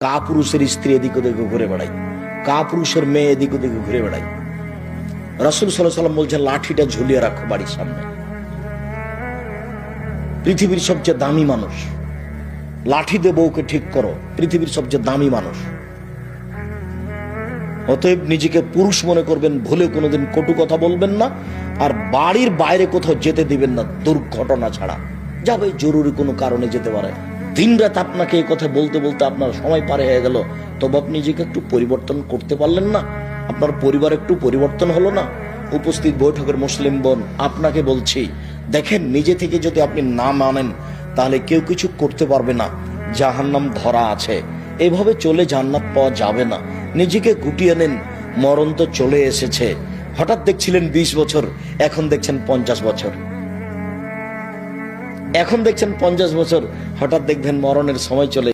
কাপুরুষের স্ত্রী এদিক ওদিক ঘুরে বেড়ায়, কাপুরুষের মেয়ে এদিক ওদিক ঘুরে বেড়ায়। রাসূল সাল্লাল্লাহু আলাইহি ওয়াসাল্লাম বলছেন, লাঠিটা ঝুলিয়ে রাখো বাড়ির সামনে। পৃথিবীর সবচেয়ে দামি মানুষ, লাঠি দিয়ে বউকে ঠিক করো, পৃথিবীর সবচেয়ে দামি মানুষ। অতএব নিজেকে পুরুষ মনে করবেন, ভুলে কোনোদিন কটু কথা বলবেন না, আর বাড়ির বাইরে কোথাও যেতে দিবেন না দুর্ঘটনা ছাড়া। যাবে জরুরি কোনো কারণে যেতে পারে, দিনরাত আপনাকে এই কথা বলতে বলতে আপনার সময় পার হয়ে গেল, তবে আপনি নিজেকে একটু পরিবর্তন করতে পারলেন না? আপনার পরিবার একটু পরিবর্তন হলো না? উপস্থিত বৈঠকের মুসলিম বোন, আপনাকে বলছি, দেখেন নিজে থেকে যদি আপনি না মানেন তাহলে কেউ কিছু করতে পারবে না, জাহান্নাম ধরা আছে, এভাবে চলে জান্নাত পাওয়া যাবে না। নিজেকে গুটিয়ে নেন, মরণ তো চলে এসেছে। হঠাৎ দেখছিলেন 20 বছর, এখন দেখছেন 50 বছর, এখন দেখছেন 50 বছর, হঠাৎ দেখবেন মরণের সময় চলে